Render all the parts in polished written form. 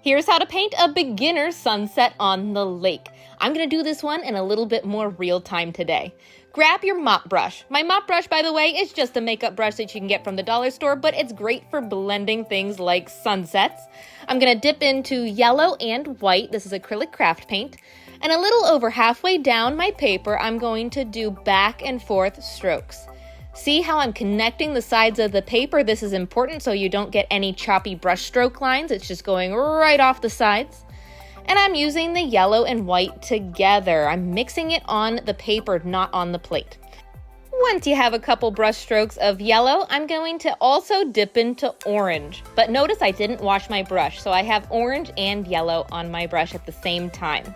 Here's how to paint a beginner sunset on the lake. I'm going to do this one in a little bit more real time today. Grab your mop brush. My mop brush, by the way, is just a makeup brush that you can get from the dollar store, but it's great for blending things like sunsets. I'm going to dip into yellow and white. This is acrylic craft paint. And a little over halfway down my paper, I'm going to do back and forth strokes. See how I'm connecting the sides of the paper? This is important so you don't get any choppy brush stroke lines. It's just going right off the sides. And I'm using the yellow and white together. I'm mixing it on the paper, not on the plate. Once you have a couple brush strokes of yellow, I'm going to also dip into orange. But notice I didn't wash my brush, so I have orange and yellow on my brush at the same time.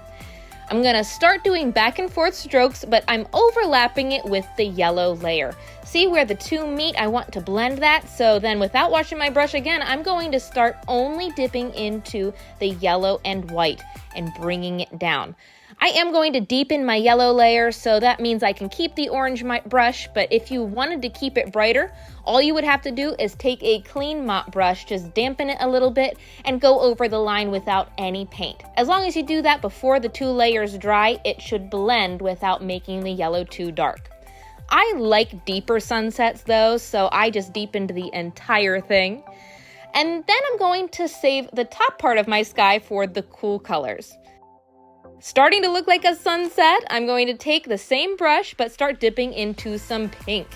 I'm going to start doing back and forth strokes, but I'm overlapping it with the yellow layer. See where the two meet? I want to blend that, so then without washing my brush again, I'm going to start only dipping into the yellow and white and bringing it down. I am going to deepen my yellow layer, so that means I can keep the orange brush, but if you wanted to keep it brighter, all you would have to do is take a clean mop brush, just dampen it a little bit, and go over the line without any paint. As long as you do that before the two layers dry, it should blend without making the yellow too dark. I like deeper sunsets though, so I just deepened the entire thing. And then I'm going to save the top part of my sky for the cool colors. Starting to look like a sunset, I'm going to take the same brush but start dipping into some pink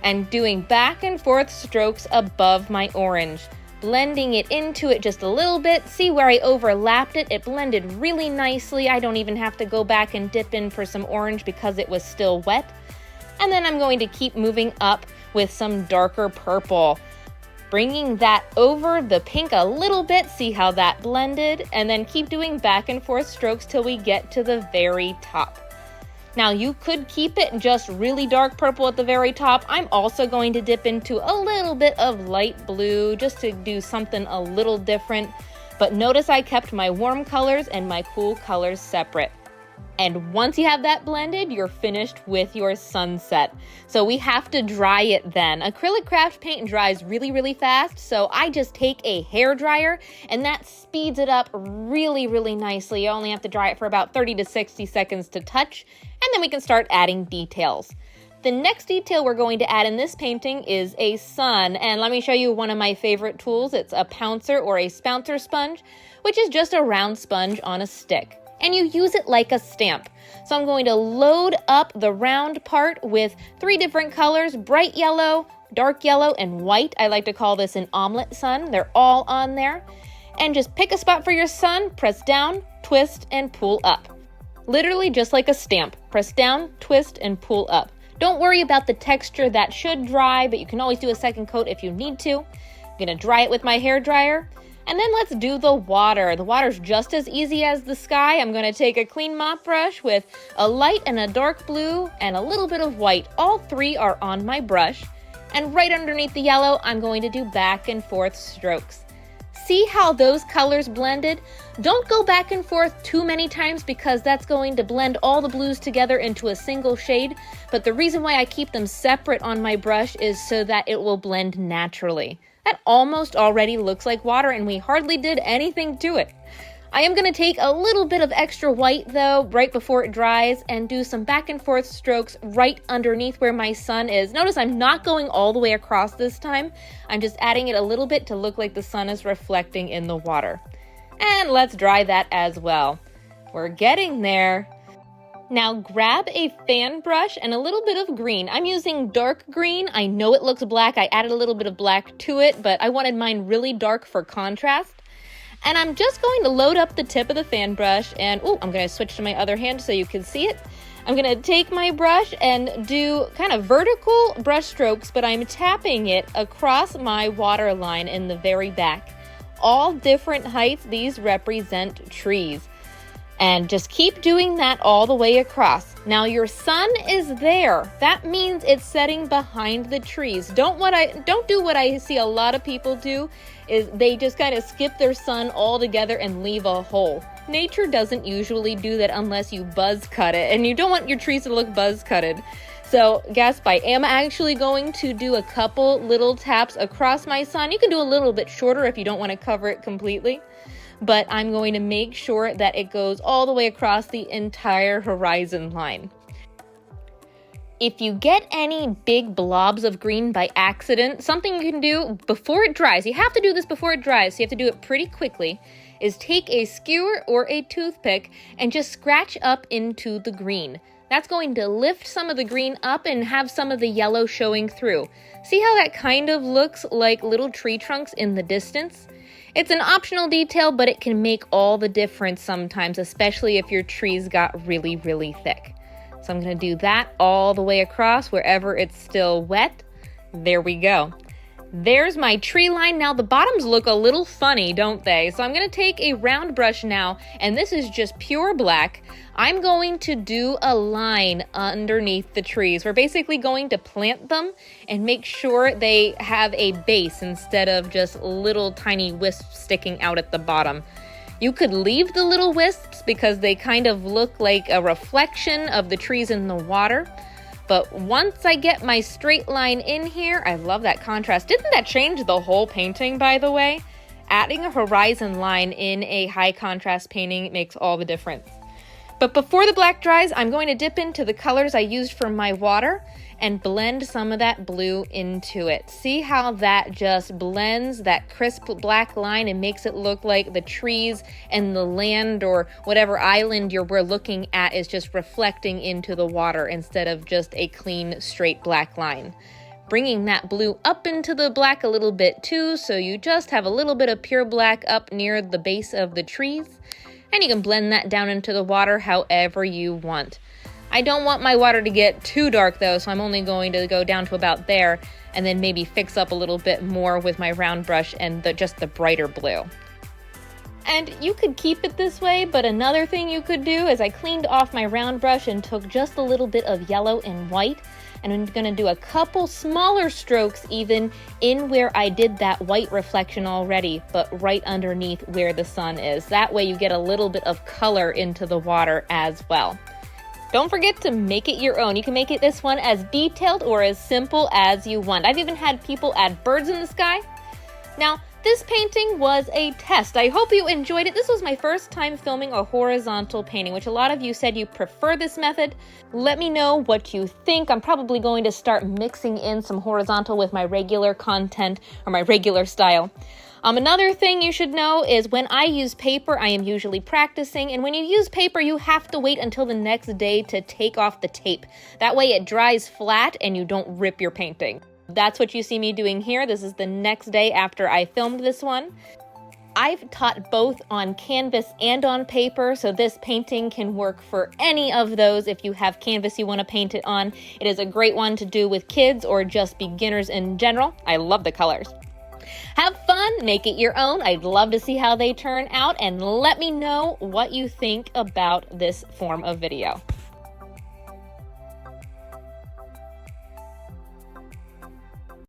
and doing back and forth strokes above my orange, blending it into it just a little bit. See where I overlapped it? It blended really nicely. I don't even have to go back and dip in for some orange because it was still wet. And then I'm going to keep moving up with some darker purple, bringing that over the pink a little bit. See how that blended? And then keep doing back and forth strokes till we get to the very top. Now you could keep it just really dark purple at the very top. I'm also going to dip into a little bit of light blue just to do something a little different. But notice I kept my warm colors and my cool colors separate. And once you have that blended, you're finished with your sunset. So we have to dry it then. Acrylic craft paint dries really, really fast, so I just take a hair dryer and that speeds it up really, really nicely. You only have to dry it for about 30 to 60 seconds to touch, and then we can start adding details. The next detail we're going to add in this painting is a sun, and let me show you one of my favorite tools. It's a pouncer or a spouncer sponge, which is just a round sponge on a stick. And you use it like a stamp. So I'm going to load up the round part with 3 different colors: bright yellow, dark yellow, and white. I like to call this an omelet sun. They're all on there. And just pick a spot for your sun, press down, twist, and pull up. Literally just like a stamp. Press down, twist, and pull up. Don't worry about the texture. That should dry, but you can always do a second coat if you need to. I'm gonna dry it with my hair dryer. And then let's do the water. The water's just as easy as the sky. I'm going to take a clean mop brush with a light and a dark blue and a little bit of white. All 3 are on my brush. And right underneath the yellow, I'm going to do back and forth strokes. See how those colors blended? Don't go back and forth too many times because that's going to blend all the blues together into a single shade. But the reason why I keep them separate on my brush is so that it will blend naturally. That almost already looks like water and we hardly did anything to it. I am going to take a little bit of extra white though right before it dries and do some back and forth strokes right underneath where my sun is. Notice I'm not going all the way across this time. I'm just adding it a little bit to look like the sun is reflecting in the water. And let's dry that as well. We're getting there. Now grab a fan brush and a little bit of green. I'm using dark green. I know it looks black. I added a little bit of black to it, but I wanted mine really dark for contrast. And I'm just going to load up the tip of the fan brush and, I'm going to switch to my other hand so you can see it. I'm going to take my brush and do kind of vertical brush strokes, but I'm tapping it across my water line in the very back. All different heights. These represent trees. And just keep doing that all the way across. Now your sun is there. That means it's setting behind the trees. Don't do what I see a lot of people do, is they just kind of skip their sun altogether and leave a hole. Nature doesn't usually do that unless you buzz cut it, and you don't want your trees to look buzz cutted. So gasp, I am actually going to do a couple little taps across my sun. You can do a little bit shorter if you don't want to cover it completely. but I'm going to make sure that it goes all the way across the entire horizon line. If you get any big blobs of green by accident, something you can do before it dries, you have to do this before it dries, so you have to do it pretty quickly, is take a skewer or a toothpick and just scratch up into the green. That's going to lift some of the green up and have some of the yellow showing through. See how that kind of looks like little tree trunks in the distance? It's an optional detail, but it can make all the difference sometimes, especially if your trees got really, really thick. So I'm going to do that all the way across wherever it's still wet. There we go. There's my tree line. Now the bottoms look a little funny, don't they? So I'm going to take a round brush now, and this is just pure black. I'm going to do a line underneath the trees. We're basically going to plant them and make sure they have a base instead of just little tiny wisps sticking out at the bottom. You could leave the little wisps because they kind of look like a reflection of the trees in the water. But once I get my straight line in here, I love that contrast. Didn't that change the whole painting, by the way? Adding a horizon line in a high contrast painting makes all the difference. But before the black dries, I'm going to dip into the colors I used for my water and blend some of that blue into it. See how that just blends that crisp black line and makes it look like the trees and the land or whatever island we're looking at is just reflecting into the water instead of just a clean, straight black line. Bringing that blue up into the black a little bit too, so you just have a little bit of pure black up near the base of the trees. And you can blend that down into the water however you want. I don't want my water to get too dark though, so I'm only going to go down to about there and then maybe fix up a little bit more with my round brush and just the brighter blue. And you could keep it this way, but another thing you could do is I cleaned off my round brush and took just a little bit of yellow and white, and I'm going to do a couple smaller strokes even in where I did that white reflection already, but right underneath where the sun is. That way you get a little bit of color into the water as well. Don't forget to make it your own. You can make it this one as detailed or as simple as you want. I've even had people add birds in the sky. Now, this painting was a test. I hope you enjoyed it. This was my first time filming a horizontal painting, which a lot of you said you prefer this method. Let me know what you think. I'm probably going to start mixing in some horizontal with my regular content or my regular style. Another thing you should know is when I use paper, I am usually practicing, and when you use paper, you have to wait until the next day to take off the tape. That way it dries flat and you don't rip your painting. That's what you see me doing here. This is the next day after I filmed this one. I've taught both on canvas and on paper, so this painting can work for any of those if you have canvas you want to paint it on. It is a great one to do with kids or just beginners in general. I love the colors. Have fun, make it your own. I'd love to see how they turn out, and let me know what you think about this form of video.